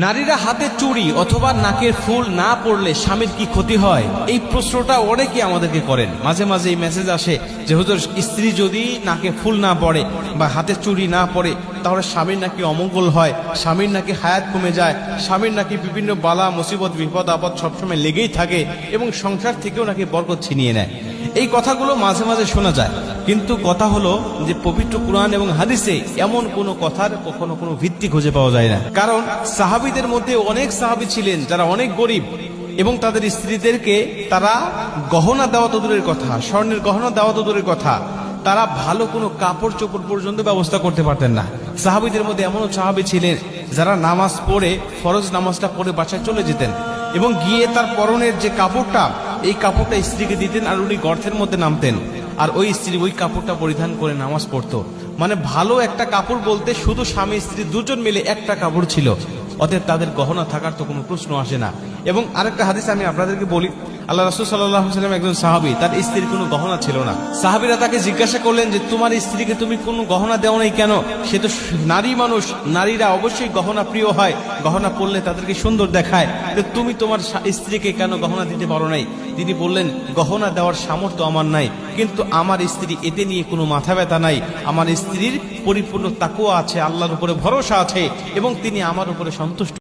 নারীরা হাতে চুড়ি অথবা নাকের ফুল না পড়লে স্বামীর কি ক্ষতি হয়? এই প্রশ্নটা অনেকে আমাদেরকে করেন। মাঝে মাঝে এই মেসেজ আসে যে হুজুর, স্ত্রী যদি নাকে ফুল না পড়ে বা হাতে চুড়ি না পড়ে তাহলে স্বামীর নাকি অমঙ্গল হয়, স্বামীর নাকি হায়াত কমে যায়, স্বামীর নাকি বিভিন্ন বালা মুসিবত বিপদ আপদ সবসময় লেগেই থাকে এবং সংসার থেকেও নাকি বরকত ছিনিয়ে নেয়। এই কথাগুলো মাঝে মাঝে শোনা যায়, কিন্তু কথা হলো যে পবিত্র কুরআন এবং হাদিসে এমন কোনো কথার কখনো কোনো ভিত্তি খুঁজে পাওয়া যায় না। কারণ সাহাবীদের মধ্যে অনেক সাহাবী ছিলেন যারা অনেক গরিব এবং তাদের স্ত্রীদেরকে তারা গহনা দেওয়া তো দূরের কথা, স্বর্ণের গহনা দেওয়া তো দূরের কথা, তারা ভালো কোনো কাপড় চোপড় পর্যন্ত ব্যবস্থা করতে পারতেন না। সাহাবীদের মধ্যে এমনও সাহাবী ছিলেন যারা নামাজ পড়ে, ফরজ নামাজটা পড়ে বাসায় চলে যেতেন এবং গিয়ে তার পরনের যে কাপড়টা, এই কাপড়টা স্ত্রীকে দিতেন আর উনি গর্তের মধ্যে নামতেন আর ওই স্ত্রী ওই কাপড়টা পরিধান করে নামাজ পড়তো। মানে ভালো একটা কাপড় বলতে শুধু স্বামী স্ত্রী দুজন মিলে একটা কাপড় ছিল, অতএব তাদের গহনা থাকার তো কোনো প্রশ্ন আসে না। এবং আরেকটা হাদিস আমি আপনাদেরকে বলি, আল্লাহ রাসূল সাল্লাল্লাহু আলাইহি ওয়াসাল্লাম একজন সাহাবী, তার স্ত্রীর কোনো গহনা ছিল না। সাহাবীরা তাকে জিজ্ঞাসা করলেন যে তোমার স্ত্রীকে তুমি কোনো গহনা দেও নাই কেন? সে তো নারী মানুষ, নারীরা অবশ্যই গহনা প্রিয় হয়, গহনা পরলে তাদেরকে সুন্দর দেখায়, তুমি তোমার স্ত্রীকে কেন গহনা দিতে পারো নাই? তিনি বললেন, গহনা দেওয়ার সামর্থ্য আমার নাই, কিন্তু আমার স্ত্রী এতে নিয়ে কোনো মাথা ব্যথা নাই। আমার স্ত্রীর পরিপূর্ণ তাকওয়া আছে, আল্লাহর উপরে ভরসা আছে এবং তিনি আমার উপরে সন্তুষ্ট।